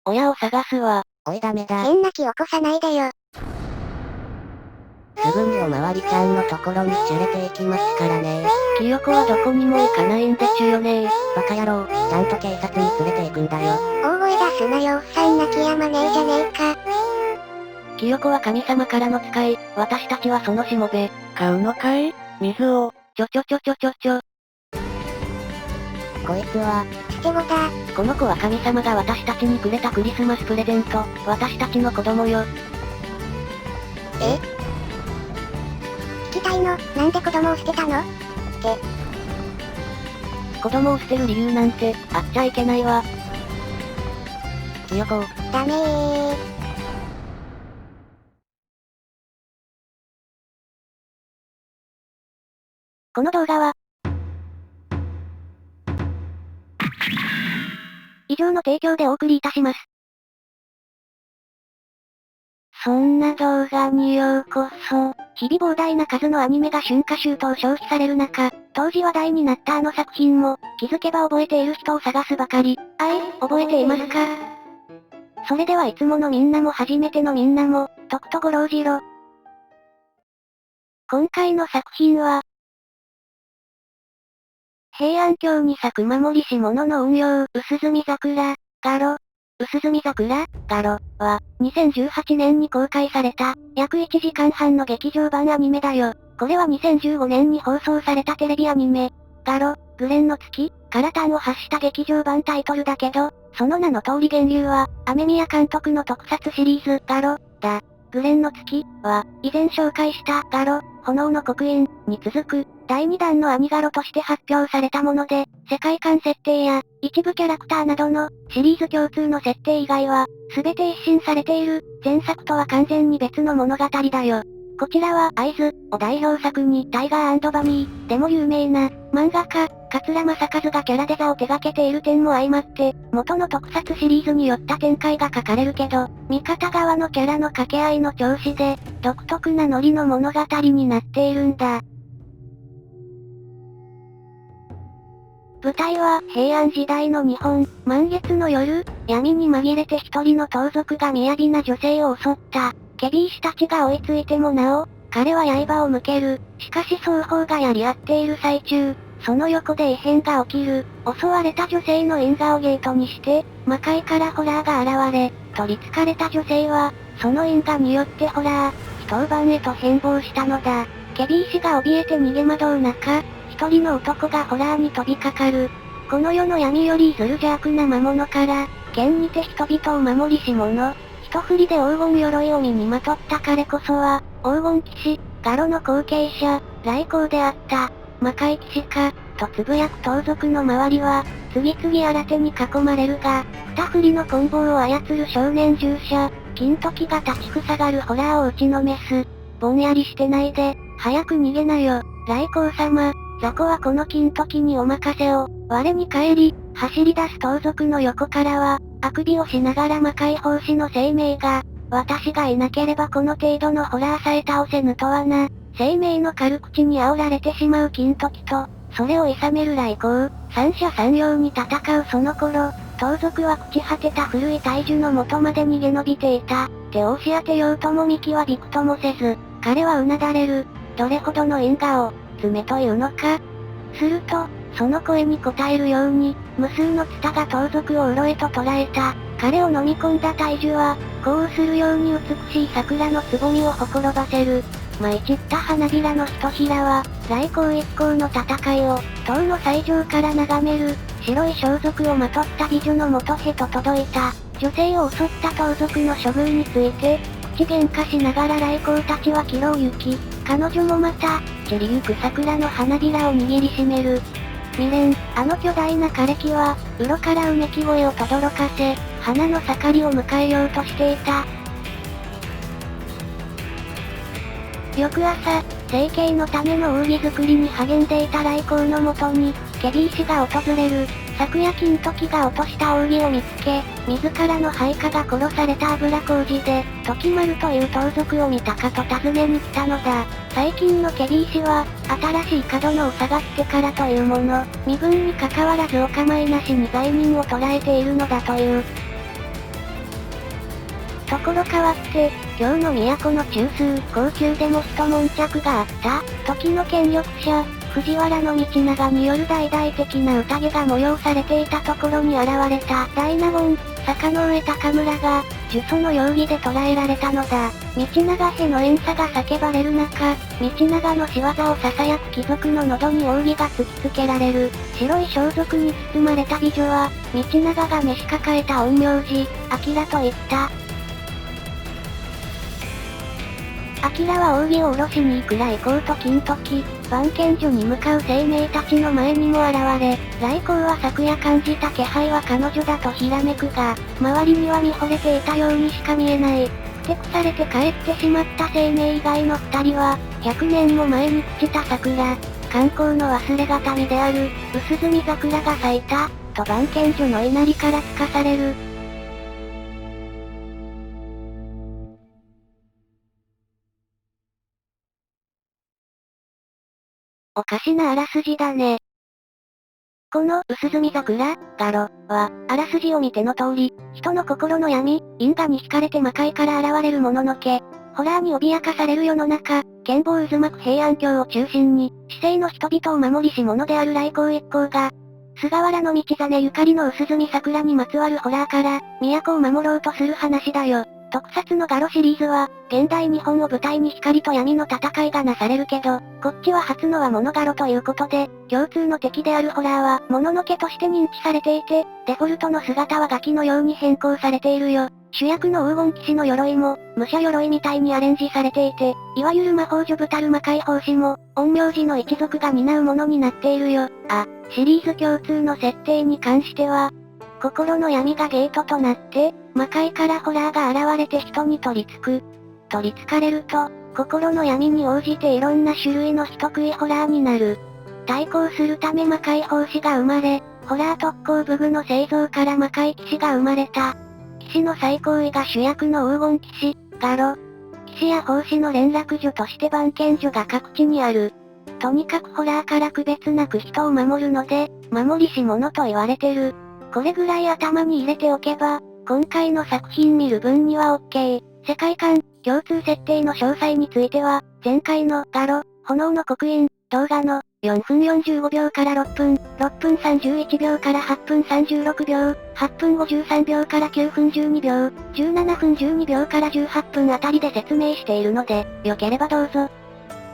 親を探すわ。おいダメだ。変な気起こさないでよ。すぐにおまわりちゃんのところに連れて行きますからね。清子はどこにも行かないんでちゅよね。バカ野郎、ちゃんと警察に連れて行くんだよ。大声出すなよ、おっさん泣き止まねえじゃねえか。清子は神様からの使い、私たちはそのしもべ。買うのかい水を。ちょ。こいつは、捨て子だ。この子は神様が私たちにくれたクリスマスプレゼント。私たちの子供よ。聞きたいの、なんで子供を捨てたの？子供を捨てる理由なんて、あっちゃいけないわ。清子。ダメー。この動画は、以上の提供でお送りいたします。そんな動画にようこそ。日々膨大な数のアニメが春夏秋冬消費される中、当時話題になったあの作品も、気づけば覚えている人を探すばかり。覚えていますか？それではいつものみんなも初めてのみんなも、とくとごろうじろ。今回の作品は、平安京に咲く守りし者の運用、薄墨桜、ガロ。薄墨桜、ガロは、2018年に公開された、約1時間半の劇場版アニメだよ。これは2015年に放送されたテレビアニメ、ガロ、グレンの月、から端を発した劇場版タイトルだけど、その名の通り源流は、雨宮監督の特撮シリーズ、ガロ、だ。グレンの月は、以前紹介したガロ、炎の刻印に続く、第2弾のアニガロとして発表されたもので、世界観設定や、一部キャラクターなどの、シリーズ共通の設定以外は、すべて一新されている、前作とは完全に別の物語だよ。こちらは、会津を代表作に、タイガー&バニーでも有名な、漫画家、桂正和がキャラデザを手掛けている点も相まって、元の特撮シリーズによった展開が書かれるけど、味方側のキャラの掛け合いの調子で、独特なノリの物語になっているんだ。舞台は平安時代の日本、満月の夜、闇に紛れて一人の盗賊が雅な女性を襲った。ケビー氏たちが追いついてもなお、彼は刃を向ける。しかし双方がやり合っている最中、その横で異変が起きる。襲われた女性の因果をゲートにして、魔界からホラーが現れ、取り憑かれた女性は、その因果によってホラー、一晩へと変貌したのだ。ケビー氏が怯えて逃げ惑う中、一人の男がホラーに飛びかかる。この世の闇よりずる邪悪な魔物から、剣にて人々を守りし者。一振りで黄金鎧を身にまとった彼こそは、黄金騎士、ガロの後継者、来光であった。魔界騎士か、とつぶやく盗賊の周りは、次々新手に囲まれるが、二振りの棍棒を操る少年従者、金時が立ちふさがるホラーを打ちのめす。ぼんやりしてないで、早く逃げなよ、来光様。雑魚はこの金時にお任せを。我に返り、走り出す盗賊の横からは、あくびをしながら魔界奉仕の生命が、私がいなければこの程度のホラーさえ倒せぬとはな。生命の軽口に煽られてしまう金時と、それを諌める来光、三者三様に戦うその頃、盗賊は朽ち果てた古い大樹の元まで逃げ延びていた。手を押し当てようとも幹はびくともせず、彼はうなだれる。どれほどの因果を、爪というのか。すると、その声に応えるように、無数のツタが盗賊をうろへと捉えた。彼を飲み込んだ大樹は、呼応するように美しい桜のつぼみをほころばせる。舞い散った花びらのひとひらは、来光一行の戦いを、塔の最上から眺める、白い装束をまとった美女の元へと届いた。女性を襲った盗賊の処遇について、口喧嘩しながら来光たちは帰路を行き、彼女もまた、散りゆく桜の花びらを握りしめる。未練、あの巨大な枯れ木は、うろからうめき声を轟かせ、花の盛りを迎えようとしていた。翌朝、整形のための扇作りに励んでいた来光のもとに、ケビー氏が訪れる。昨夜金時が落とした扇を見つけ、自らの配下が殺された油工事で、時丸という盗賊を見たかと尋ねに来たのだ。最近のケビー氏は、新しい角野を探ってからというもの、身分に関わらずお構いなしに罪人を捕らえているのだという。ころ変わって、京の都の中枢、高級でも一悶着があった、時の権力者、藤原道長による大々的な宴が催されていたところに現れた大納言、坂上高村が、呪詛の容疑で捕らえられたのだ。道長への怨嗟が叫ばれる中、道長の仕業を囁く貴族の喉に扇が突きつけられる。白い装束に包まれた美女は、道長が召し抱えた陰陽師、明と言った。明は扇を下ろしに行く来光と金時、番犬所に向かう生命たちの前にも現れ、来光は昨夜感じた気配は彼女だとひらめくが、周りには見惚れていたようにしか見えない。ふてくされて帰ってしまった生命以外の二人は、100年も前に朽ちた桜、観光の忘れがたみである、薄墨桜が咲いた、と番犬所の稲荷から聞かされる。おかしなあらすじだね。この、薄墨桜、ガロ、は、あらすじを見ての通り、人の心の闇、因果に惹かれて魔界から現れるもののけ、ホラーに脅かされる世の中、剣暴渦巻く平安京を中心に、市井の人々を守りし者である来光一行が、菅原道真ゆかりの薄墨桜にまつわるホラーから、都を守ろうとする話だよ。特撮のガロシリーズは、現代日本を舞台に光と闇の戦いがなされるけど、こっちは初のはモノガロということで、共通の敵であるホラーは、もののけとして認知されていて、デフォルトの姿はガキのように変更されているよ。主役の黄金騎士の鎧も、武者鎧みたいにアレンジされていて、いわゆる魔法女たる魔界法師も、陰陽師の一族が担うものになっているよ。シリーズ共通の設定に関しては、心の闇がゲートとなって、魔界からホラーが現れて人に取り付く。取り憑かれると、心の闇に応じていろんな種類の人食いホラーになる。対抗するため魔界法師が生まれ、ホラー特攻武具の製造から魔界騎士が生まれた。騎士の最高位が主役の黄金騎士、ガロ。騎士や法師の連絡所として番犬所が各地にある。とにかくホラーから区別なく人を守るので、守りし者と言われてる。これぐらい頭に入れておけば、今回の作品見る分には OK。世界観、共通設定の詳細については、前回のガロ、炎の刻印、動画の4分45秒から6分、6分31秒から8分36秒、8分53秒から9分12秒、17分12秒から18分あたりで説明しているので、よければどうぞ。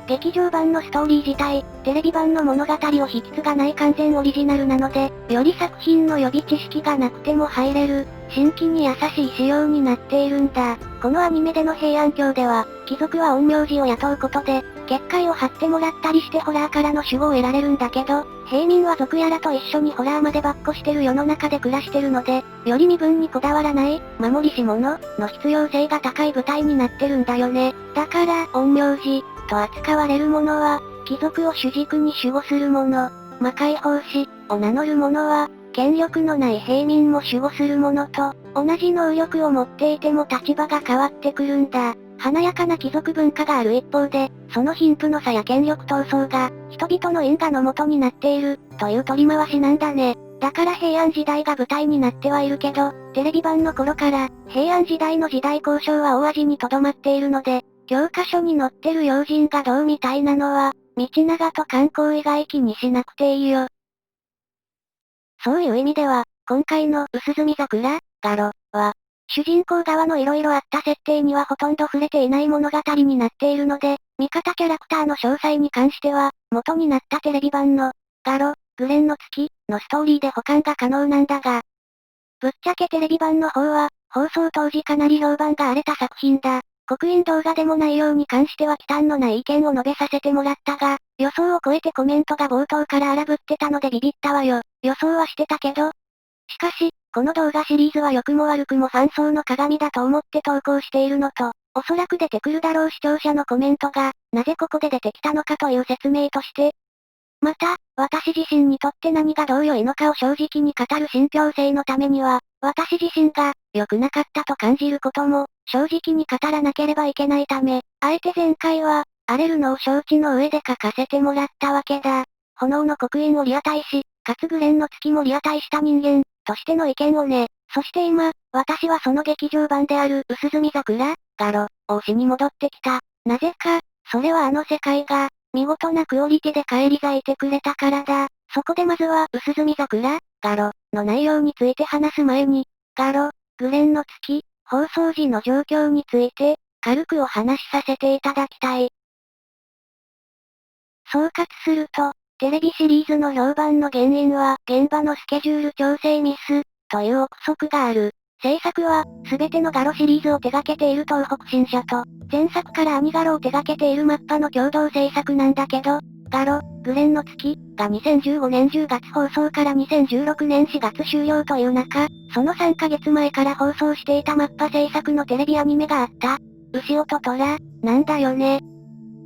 劇場版のストーリー自体、テレビ版の物語を引き継がない完全オリジナルなので、より作品の予備知識がなくても入れる、新規に優しい仕様になっているんだ。このアニメでの平安京では、貴族は陰陽師を雇うことで、結界を張ってもらったりしてホラーからの守護を得られるんだけど、平民は族やらと一緒にホラーまでばっこしてる世の中で暮らしてるので、より身分にこだわらない、守りし者の必要性が高い舞台になってるんだよね。だから、陰陽師と扱われる者は、貴族を主軸に守護する者、魔界法師を名乗る者は、権力のない平民も守護する者と、同じ能力を持っていても立場が変わってくるんだ。華やかな貴族文化がある一方で、その貧富の差や権力闘争が、人々の因果の元になっている、という取り回しなんだね。だから平安時代が舞台になってはいるけど、テレビ版の頃から、平安時代の時代交渉は大味にとどまっているので、教科書に載ってる要人がどうみたいなのは、道長と観光以外気にしなくていいよ。そういう意味では、今回の薄墨桜、ガロ、は、主人公側の色々あった設定にはほとんど触れていない物語になっているので、味方キャラクターの詳細に関しては、元になったテレビ版の、ガロ、グレンの月、のストーリーで保管が可能なんだが、ぶっちゃけテレビ版の方は、放送当時かなり評判が荒れた作品だ。刻印動画でも内容に関しては忌憚のない意見を述べさせてもらったが、予想を超えてコメントが冒頭から荒ぶってたのでビビったわよ。予想はしてたけど。しかし、この動画シリーズは良くも悪くもファン層の鏡だと思って投稿しているのと、おそらく出てくるだろう視聴者のコメントが、なぜここで出てきたのかという説明として、また、私自身にとって何がどう良いのかを正直に語る信憑性のためには、私自身が、良くなかったと感じることも、正直に語らなければいけないため、あえて前回は、荒れるのを承知の上で書かせてもらったわけだ。炎の刻印をリアタイし、かつグレンの月もリアタイした人間、としての意見をね。そして今、私はその劇場版である、薄墨桜、ガロ、を推しに戻ってきた。なぜか、それはあの世界が、見事なクオリティで返り咲いてくれたからだ。そこでまずは、薄墨桜、ガロ、の内容について話す前に、ガロ、グレンの月、放送時の状況について、軽くお話しさせていただきたい。総括すると、テレビシリーズの評判の原因は、現場のスケジュール調整ミス、という憶測がある。制作は、すべてのガロシリーズを手掛けている東北新社と、前作からアニガロを手掛けているマッパの共同制作なんだけど、ガロ、グレンの月、が2015年10月放送から2016年4月終了という中、その3ヶ月前から放送していたマッパ制作のテレビアニメがあった。牛音トラ、なんだよね。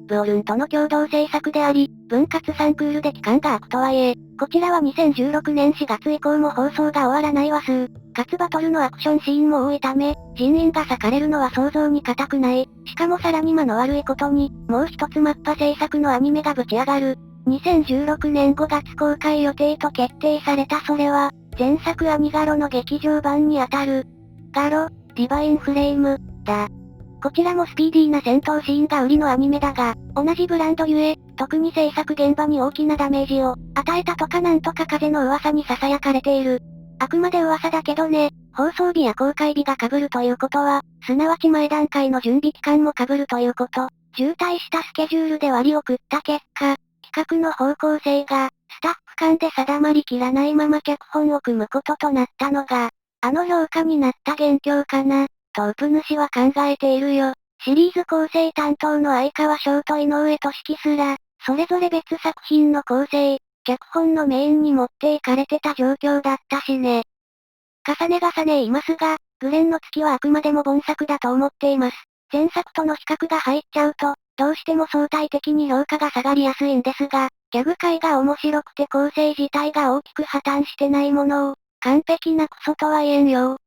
ブオルンとの共同制作であり、分割3クールで期間が空くとはいえ、こちらは2016年4月以降も放送が終わらない話数。かつバトルのアクションシーンも多いため、人員が割かれるのは想像に難くない。しかもさらに間の悪いことに、もう一つマッパ制作のアニメがぶち上がる。2016年5月公開予定と決定されたそれは、前作アニガロの劇場版にあたる。ガロ、ディバインフレーム、だ。こちらもスピーディーな戦闘シーンが売りのアニメだが、同じブランドゆえ、特に制作現場に大きなダメージを与えたとかなんとか風の噂に囁かれている。あくまで噂だけどね、放送日や公開日が被るということは、すなわち前段階の準備期間も被るということ。渋滞したスケジュールで割を食った結果、企画の方向性が、スタッフ間で定まりきらないまま脚本を組むこととなったのが、あの評価になった元凶かな。とウプ主は考えているよ。シリーズ構成担当の相川翔と井上俊樹すら、それぞれ別作品の構成、脚本のメインに持っていかれてた状況だったしね。重ね言いますが、グレンの月はあくまでも本作だと思っています。前作との比較が入っちゃうと、どうしても相対的に評価が下がりやすいんですが、ギャグ界が面白くて構成自体が大きく破綻してないものを、完璧なクソとは言えんよ。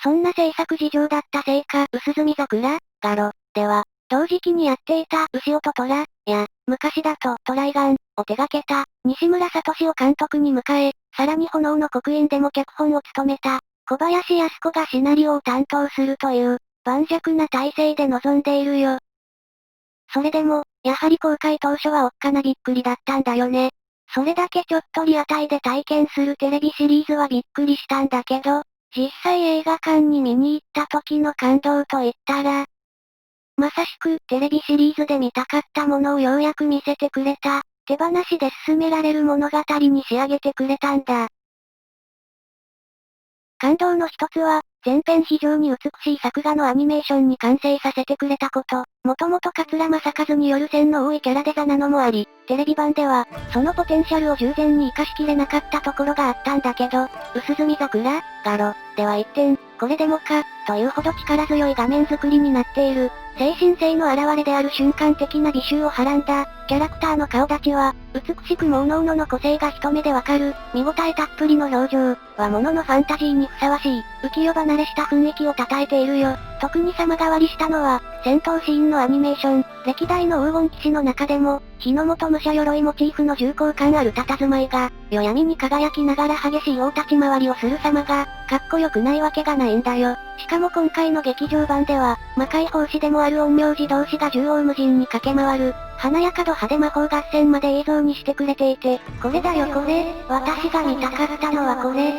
そんな制作事情だったせいか、薄墨桜、ガロ、では、同時期にやっていた、牛音トラ、や、昔だと、トライガン、を手掛けた、西村聡を監督に迎え、さらに炎の刻印でも脚本を務めた、小林靖子がシナリオを担当するという、盤石な体制で臨んでいるよ。それでも、やはり公開当初はおっかなびっくりだったんだよね。それだけちょっとリアタイで体験するテレビシリーズはびっくりしたんだけど、実際映画館に見に行った時の感動と言ったら、まさしくテレビシリーズで見たかったものをようやく見せてくれた、手放しで進められる物語に仕上げてくれたんだ。感動の一つは、前編非常に美しい作画のアニメーションに完成させてくれたこと。もともと桂正和による線の多いキャラデザなのもあり、テレビ版では、そのポテンシャルを十全に活かしきれなかったところがあったんだけど、薄墨桜、ガロ、では一点、これでもか、というほど力強い画面作りになっている。精神性の表れである瞬間的な美醜をはらんだ、キャラクターの顔立ちは、美しくも各々の個性が一目でわかる、見応えたっぷりの表情、はもののファンタジーにふさわしい、浮世離れした雰囲気を称えているよ。特に様変わりしたのは、戦闘シーンのアニメーション、歴代の黄金騎士の中でも、日の本武者鎧モチーフの重厚感ある佇まいが、夜闇に輝きながら激しい大立ち回りをする様が、かっこよくないわけがないんだよ。しかも今回の劇場版では、魔界法師でもある陰陽師同士が縦横無尽に駆け回る、華やかど派手魔法合戦まで映像にしてくれていて、これだよこれ、私が見たかったのはこれ。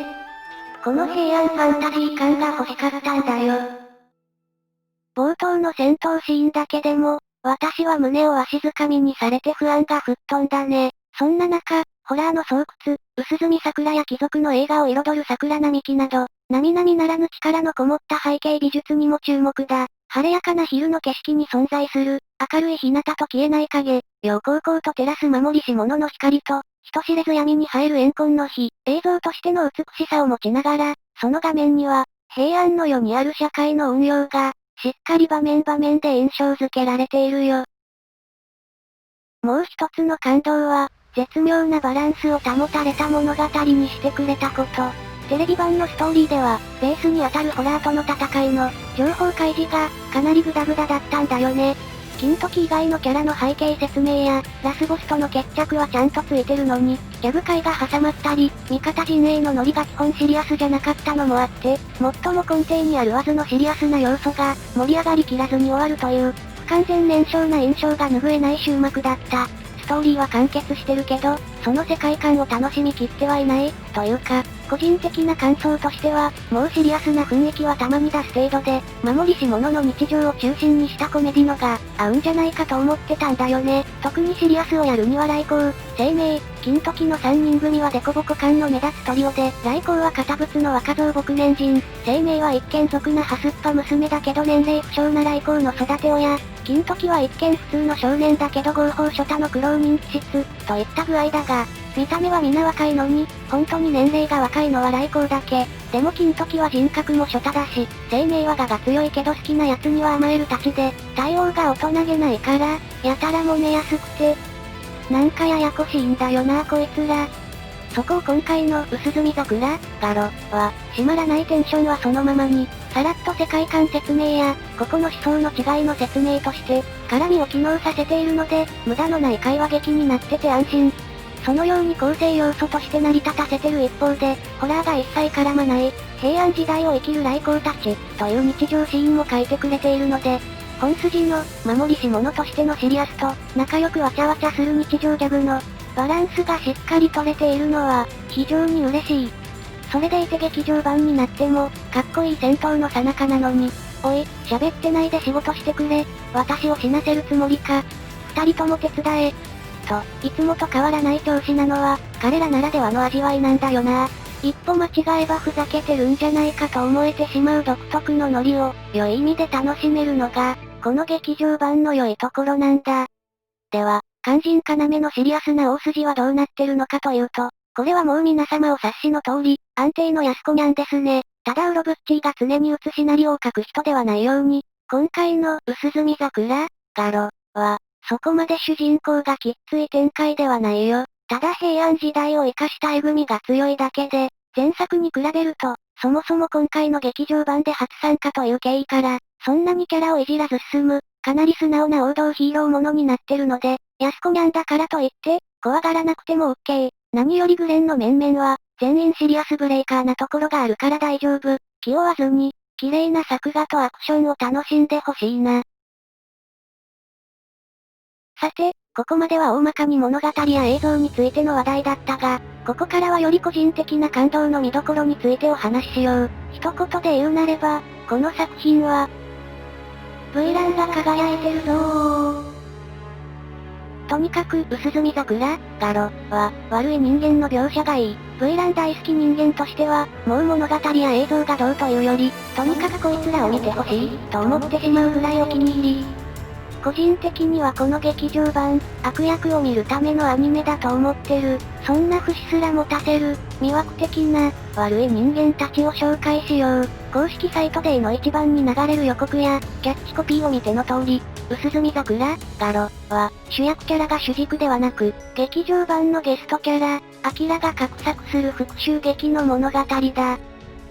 この平安ファンタジー感が欲しかったんだよ。冒頭の戦闘シーンだけでも、私は胸をわしづかみにされて不安が吹っ飛んだね。そんな中、ホラーの巣窟、薄墨桜や貴族の映画を彩る桜並木など、並々ならぬ力のこもった背景美術にも注目だ。晴れやかな昼の景色に存在する、明るい日向と消えない影、陽光々と照らす守りし者の光と、人知れず闇に映える怨恨の火、映像としての美しさを持ちながら、その画面には、平安の世にある社会の運用が、しっかり場面場面で印象づけられているよ。もう一つの感動は、絶妙なバランスを保たれた物語にしてくれたこと。テレビ版のストーリーでは、ベースに当たるホラーとの戦いの、情報開示が、かなりグダグダだったんだよね。金時以外のキャラの背景説明や、ラスボスとの決着はちゃんとついてるのに、ギャグ界が挟まったり、味方陣営のノリが基本シリアスじゃなかったのもあって、最も根底にある技のシリアスな要素が、盛り上がりきらずに終わるという、不完全燃焼な印象が拭えない終幕だった。ストーリーは完結してるけど、その世界観を楽しみきってはいない、というか、個人的な感想としては、もうシリアスな雰囲気はたまに出す程度で、守りし者の日常を中心にしたコメディのが、合うんじゃないかと思ってたんだよね。特にシリアスをやるには来光、生命、金時の3人組はデコボコ感の目立つトリオで、来光は堅物の若造牧年人、生命は一見俗なハスっぱ娘だけど年齢不詳な来光の育て親、金時は一見普通の少年だけど合法初太の苦労人気質、といった具合だが、見た目は皆若いのに、本当に年齢が若いのは来光だけ。でも金時は人格も初太だし、生命は我が強いけど好きな奴には甘えるたちで、対応が大人げないから、やたらもめやすくて、なんかややこしいんだよなこいつら。そこを今回の薄墨桜、ガロ、は、締まらないテンションはそのままに、さらっと世界観説明や、個々の思想の違いの説明として、絡みを機能させているので、無駄のない会話劇になってて安心。そのように構成要素として成り立たせてる一方で、ホラーが一切絡まない、平安時代を生きる来光たち、という日常シーンも書いてくれているので、本筋の、守りし者としてのシリアスと、仲良くわちゃわちゃする日常ギャグの、バランスがしっかり取れているのは、非常に嬉しい。それでいて劇場版になっても、かっこいい戦闘の最中なのに、おい、喋ってないで仕事してくれ、私を死なせるつもりか。二人とも手伝え。と、いつもと変わらない調子なのは、彼らならではの味わいなんだよな。一歩間違えばふざけてるんじゃないかと思えてしまう独特のノリを、良い意味で楽しめるのが、この劇場版の良いところなんだ。では、肝心要のシリアスな大筋はどうなってるのかというと、これはもう皆様お察しの通り、安定の安子にゃんですね。ただウロブッチーが常に写シナリオを書く人ではないように、今回の薄墨桜、ガロ、は、そこまで主人公がきっつい展開ではないよ。ただ平安時代を生かしたえぐみが強いだけで、前作に比べると、そもそも今回の劇場版で初参加という経緯から、そんなにキャラをいじらず進む、かなり素直な王道ヒーローものになってるので、安子にゃんだからといって、怖がらなくても OK。何よりグレンの面々は、全員シリアスブレーカーなところがあるから大丈夫。気負わずに、綺麗な作画とアクションを楽しんでほしいな。さて、ここまでは大まかに物語や映像についての話題だったが、ここからはより個人的な感動の見どころについてお話ししよう。一言で言うなれば、この作品は、V ランが輝いてるぞー。とにかく、薄墨桜、ガロ、は、悪い人間の描写がいい。V ラン大好き人間としては、もう物語や映像がどうというより、とにかくこいつらを見てほしい、と思ってしまうぐらいお気に入り。個人的にはこの劇場版、悪役を見るためのアニメだと思ってる。そんな節すら持たせる、魅惑的な、悪い人間たちを紹介しよう。公式サイトでの一番に流れる予告や、キャッチコピーを見ての通り、薄墨桜、ガロ、は、主役キャラが主軸ではなく、劇場版のゲストキャラ、アキラが画策する復讐劇の物語だ。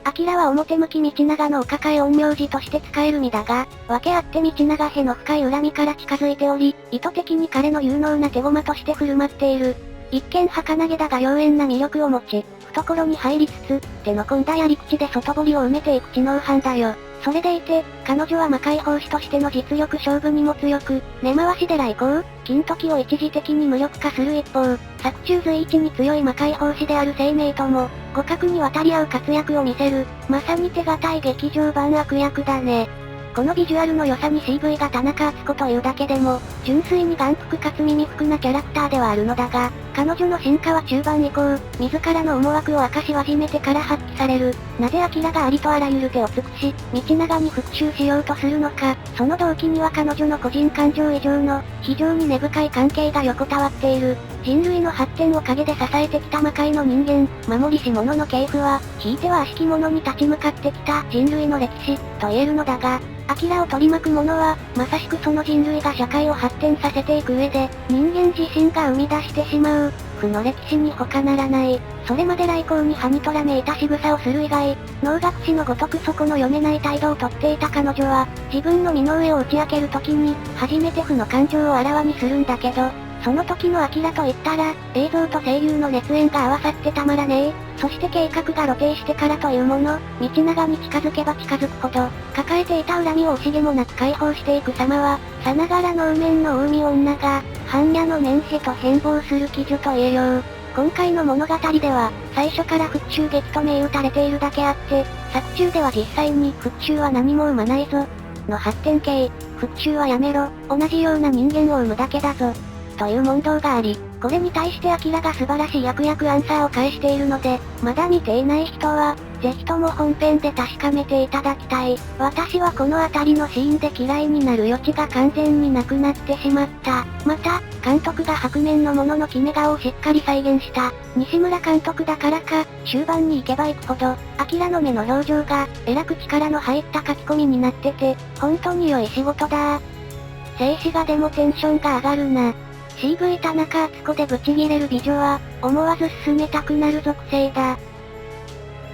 アキラは表向き道長のお抱え陰陽師として使える身だが、訳あって道長への深い恨みから近づいており、意図的に彼の有能な手駒として振る舞っている。一見儚げだが妖艶な魅力を持ち、懐に入りつつ、手の込んだやり口で外堀を埋めていく知能犯だよ。それでいて、彼女は魔界法師としての実力勝負にも強く、根回しで来光、金時を一時的に無力化する一方、作中随一に強い魔界法師である生命とも、互角に渡り合う活躍を見せる、まさに手堅い劇場版悪役だね。このビジュアルの良さに CV が田中敦子というだけでも、純粋に眼福かつ耳福なキャラクターではあるのだが、彼女の進化は中盤以降、自らの思惑を明かし始めてから発揮される。なぜアキラがありとあらゆる手を尽くし、道長に復讐しようとするのか、その動機には彼女の個人感情以上の、非常に根深い関係が横たわっている。人類の発展を陰で支えてきた魔界の人間、守りし者の系譜は、ひいては悪しき者に立ち向かってきた人類の歴史、と言えるのだが、アキラを取り巻く者は、まさしくその人類が社会を発展させていく上で、人間自身が生み出してしまう、負の歴史に他ならない。それまで来航にはにとらめいた仕草をする以外、能楽師のごとくそこの読めない態度をとっていた彼女は、自分の身の上を打ち明ける時に、初めて負の感情をあらわにするんだけど、その時のアキラと言ったら、映像と声優の熱演が合わさってたまらねえ。そして計画が露呈してからというもの、道長に近づけば近づくほど、抱えていた恨みを惜しげもなく解放していく様は、さながら能面の海女が、般若の面へと変貌する貴女と言えよう。今回の物語では、最初から復讐劇と銘打たれているだけあって、作中では実際に復讐は何も生まないぞ。の発展系、復讐はやめろ、同じような人間を生むだけだぞ。という問答があり、これに対してアキラが素晴らしい役々アンサーを返しているので、まだ見ていない人は、ぜひとも本編で確かめていただきたい。私はこの辺りのシーンで嫌いになる余地が完全になくなってしまった。また、監督が白面のものの決め顔をしっかり再現した。西村監督だからか、終盤に行けば行くほど、アキラの目の表情が、えらく力の入った書き込みになってて、本当に良い仕事だ。静止画でもテンションが上がるな。CV 田中敦子でブチギレる美女は、思わず進めたくなる属性だ。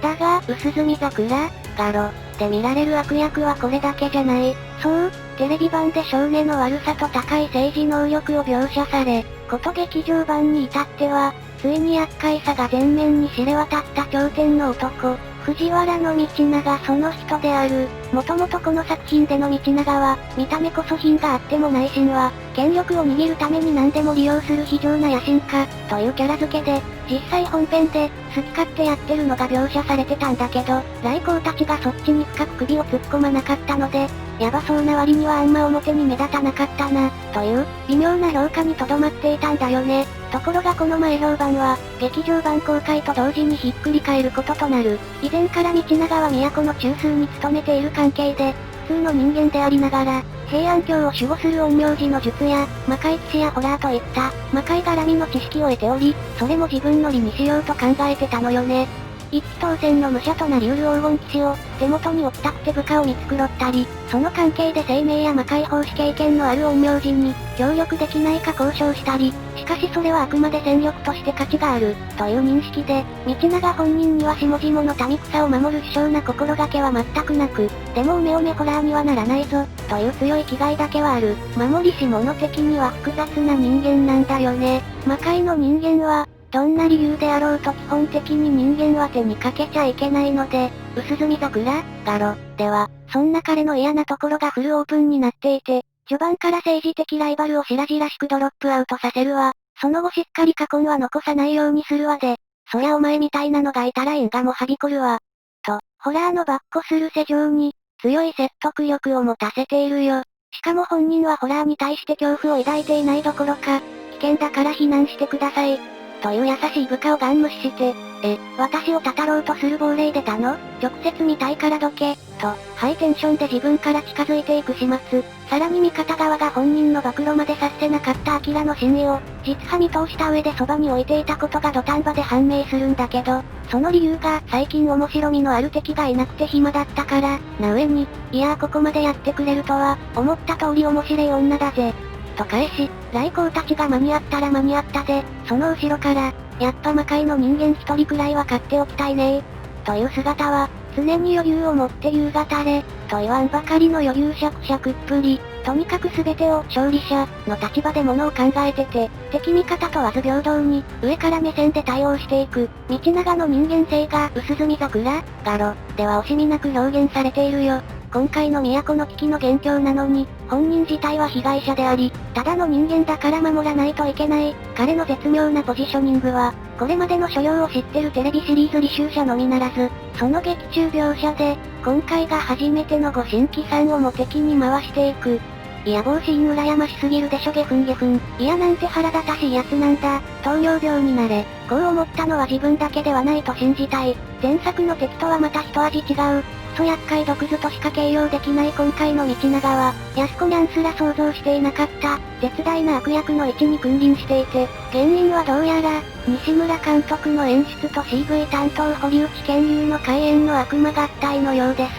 だが、薄墨桜、ガロ、で見られる悪役はこれだけじゃない。そう、テレビ版で少年の悪さと高い政治能力を描写され、こと劇場版に至っては、ついに厄介さが前面に知れ渡った頂点の男、藤原道長その人である。もともとこの作品での道長は、見た目こそ品があっても内心は、権力を握るために何でも利用する非常な野心家、というキャラ付けで、実際本編で、好き勝手やってるのが描写されてたんだけど、来航たちがそっちに深く首を突っ込まなかったので、ヤバそうな割にはあんま表に目立たなかったな、という、微妙な評価にとどまっていたんだよね。ところがこの前評判は、劇場版公開と同時にひっくり返ることとなる。以前から道長は都の中枢に勤めている関係で、普通の人間でありながら、平安京を守護する陰陽師の術や、魔界騎士やホラーといった、魔界絡みの知識を得ており、それも自分の利にしようと考えてたのよね。一騎当選の武者となりうる黄金騎士を、手元に置きたくて部下を見繕ったり、その関係で生命や魔界奉仕経験のある陰陽人に、協力できないか交渉したり、しかしそれはあくまで戦力として価値がある、という認識で、道長本人には下々の民草を守る殊勝な心がけは全くなく、でも梅ホラーにはならないぞ、という強い気概だけはある。守りし者的には複雑な人間なんだよね。魔界の人間は、どんな理由であろうと基本的に人間は手にかけちゃいけないので、薄墨桜、ガロ、では、そんな彼の嫌なところがフルオープンになっていて、序盤から政治的ライバルを白々しくドロップアウトさせるわ。その後しっかり過根は残さないようにするわで、そりゃお前みたいなのがいたら因果もはびこるわ。と、ホラーのバッコする世情に、強い説得力を持たせているよ。しかも本人はホラーに対して恐怖を抱いていないどころか、危険だから避難してください。という優しい部下をガン無視して、私をたたろうとする亡霊出たの？直接見たいからどけ、と、ハイテンションで自分から近づいていく始末。さらに味方側が本人の暴露までさせなかったアキラの真意を、実派見通した上でそばに置いていたことが土壇場で判明するんだけど、その理由が最近面白みのある敵がいなくて暇だったから、な上に、いやーここまでやってくれるとは、思った通り面白い女だぜ。と返し、来航たちが間に合ったら間に合ったで、その後ろから、やっぱ魔界の人間一人くらいは買っておきたいねという姿は、常に余裕を持って優雅たれ、と言わんばかりの余裕しゃくしゃくっぷり、とにかく全てを勝利者の立場で物を考えてて、敵味方問わず平等に、上から目線で対応していく、道長の人間性が薄墨桜、ガロ、では惜しみなく表現されているよ。今回の都の危機の元凶なのに、本人自体は被害者であり、ただの人間だから守らないといけない、彼の絶妙なポジショニングは、これまでの所要を知ってるテレビシリーズ履修者のみならず、その劇中描写で、今回が初めてのご新規さんをも敵に回していく。いや帽子羨ましすぎるでしょゲフンゲフン。いやなんて腹立たしいやつなんだ。糖尿病になれ。こう思ったのは自分だけではないと信じたい。前作の敵とはまた一味違う。クソ厄介毒図としか形容できない今回の道長は、安子にゃんすら想像していなかった、絶大な悪役の位置に君臨していて、原因はどうやら、西村監督の演出と CV 担当堀内健優の開演の悪魔合体のようです。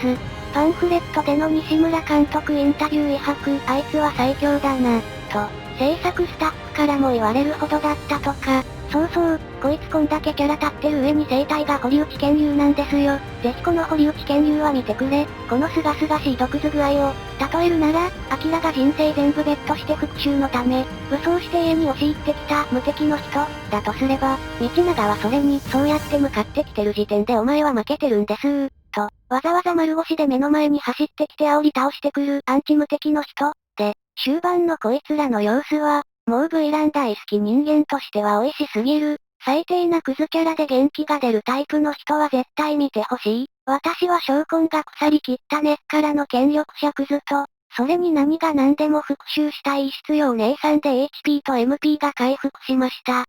パンフレットでの西村監督インタビュー威迫、あいつは最強だな、と、制作スタッフからも言われるほどだったとか、そうそう、こいつこんだけキャラ立ってる上に生態が堀内健流なんですよ。ぜひこの堀内健流は見てくれ。このすがすがしい毒図具合を。例えるなら、アキラが人生全部ベットして復讐のため、武装して家に押し入ってきた無敵の人、だとすれば、道長はそれに、そうやって向かってきてる時点でお前は負けてるんですと、わざわざ丸腰で目の前に走ってきて煽り倒してくるアンチ無敵の人。で、終盤のこいつらの様子は、もう V ラン大好き人間としては美味しすぎる。最低なクズキャラで元気が出るタイプの人は絶対見てほしい。私は証拠が腐りきった根っからの権力者クズと、それに何が何でも復讐したい必要姉さんで HP と MP が回復しました。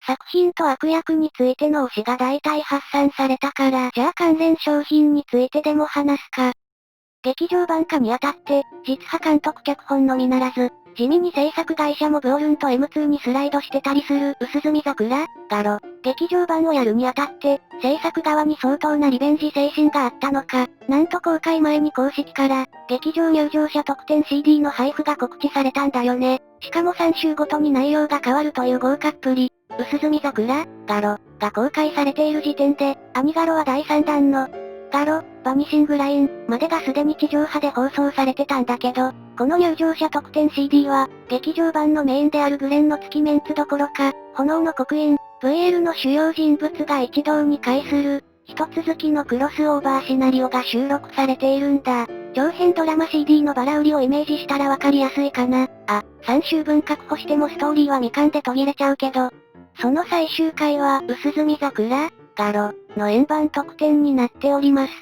作品と悪役についての推しが大体発散されたから、じゃあ関連商品についてでも話すか。劇場版化にあたって、実派監督脚本のみならず、地味に制作会社もブオルンと M2 にスライドしてたりする薄墨桜、ガロ。劇場版をやるにあたって、制作側に相当なリベンジ精神があったのか、なんと公開前に公式から、劇場入場者特典 CD の配布が告知されたんだよね。しかも3週ごとに内容が変わるという豪華っぷり。薄墨桜、ガロ、が公開されている時点で、アニガロは第3弾の、ガロ、バニシングライン、までがすでに地上波で放送されてたんだけど、この入場者特典 CD は、劇場版のメインであるグレンの月メンツどころか、炎の刻印、VL の主要人物が一堂に会する、一続きのクロスオーバーシナリオが収録されているんだ。長編ドラマ CD のバラ売りをイメージしたらわかりやすいかな。あ、3週分確保してもストーリーは未完で途切れちゃうけど、その最終回は、薄墨桜、ガロ、の円盤特典になっております。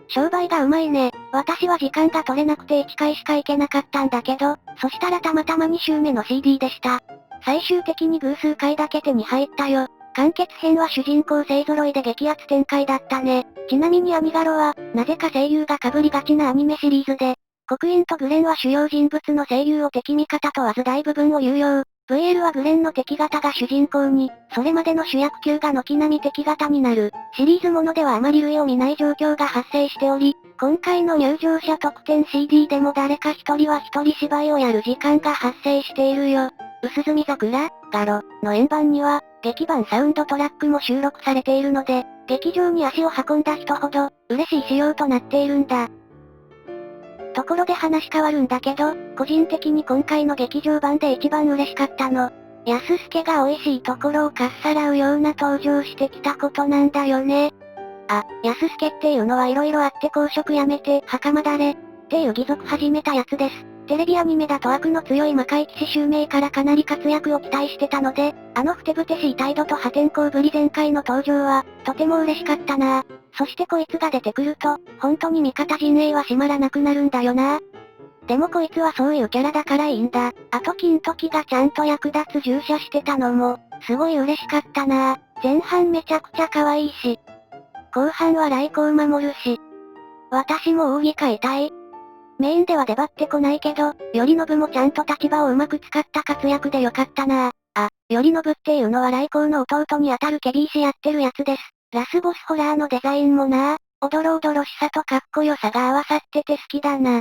商売がうまいね。私は時間が取れなくて1回しか行けなかったんだけど、そしたらたまたま2週目の CD でした。最終的に偶数回だけ手に入ったよ。完結編は主人公勢揃いで激アツ展開だったね。ちなみにアニガロは、なぜか声優が被りがちなアニメシリーズで、刻印とグレンは主要人物の声優を敵味方問わず大部分を有用。VL はグレンの敵型が主人公に、それまでの主役級が軒並み敵型になる。シリーズものではあまり類を見ない状況が発生しており、今回の入場者特典 CD でも誰か一人は一人芝居をやる時間が発生しているよ。薄墨桜、ガロ、の円盤には、劇版サウンドトラックも収録されているので、劇場に足を運んだ人ほど、嬉しい仕様となっているんだ。ところで話変わるんだけど、個人的に今回の劇場版で一番嬉しかったの。安助が美味しいところをかっさらうような登場してきたことなんだよね。あ、安助っていうのは色々あって公職辞めて、袴だれ、っていう義足始めたやつです。テレビアニメだと悪の強い魔界騎士襲名からかなり活躍を期待してたので、あのふてぶてしい態度と破天荒ぶり前回の登場は、とても嬉しかったなぁ。そしてこいつが出てくると、本当に味方陣営は閉まらなくなるんだよな。でもこいつはそういうキャラだからいいんだ。あと金時がちゃんと役立つ従者してたのも、すごい嬉しかったな。前半めちゃくちゃ可愛いし、後半は来光守るし、私も扇買いたい。メインでは出張ってこないけど、頼信もちゃんと立場をうまく使った活躍でよかったな。あ、頼信っていうのは来光の弟にあたるケビー氏やってるやつです。ラスボスホラーのデザインもな、おどろおどろしさとかっこよさが合わさってて好きだな。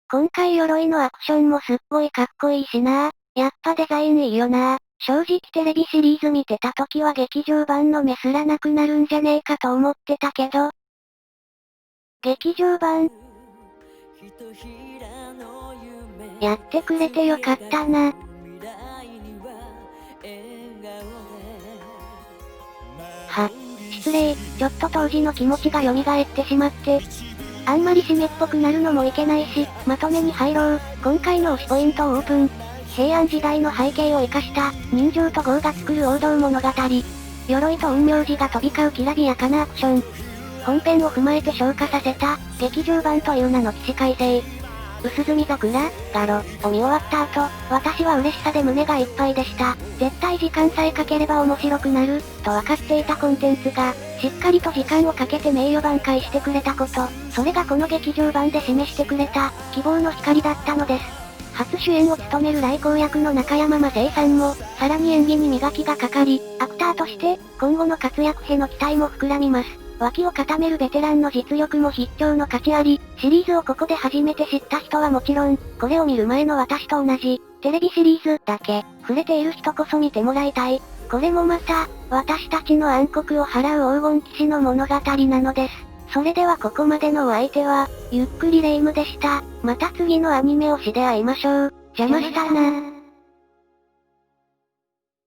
今回鎧のアクションもすっごいかっこいいしな。やっぱデザインいいよな。正直テレビシリーズ見てた時は劇場版の目すらなくなるんじゃねえかと思ってたけど、劇場版、やってくれてよかったな。失礼、ちょっと当時の気持ちが蘇ってしまって、あんまり締めっぽくなるのもいけないし、まとめに入ろう。今回の推しポイントをオープン。平安時代の背景を生かした、人情と業が作る王道物語。鎧と陰陽師が飛び交うきらびやかなアクション。本編を踏まえて昇華させた、劇場版という名の起死回生。薄墨桜、ガロ、を見終わった後、私は嬉しさで胸がいっぱいでした。絶対時間さえかければ面白くなる、と分かっていたコンテンツが、しっかりと時間をかけて名誉挽回してくれたこと、それがこの劇場版で示してくれた、希望の光だったのです。初主演を務める来光役の中山雅生さんも、さらに演技に磨きがかかり、アクターとして、今後の活躍への期待も膨らみます。脇を固めるベテランの実力も必聴の価値あり、シリーズをここで初めて知った人はもちろん、これを見る前の私と同じ、テレビシリーズだけ、触れている人こそ見てもらいたい。これもまた、私たちの暗黒を払う黄金騎士の物語なのです。それではここまでのお相手は、ゆっくりレ夢ムでした。また次のアニメ推しで会いましょう。邪魔したな。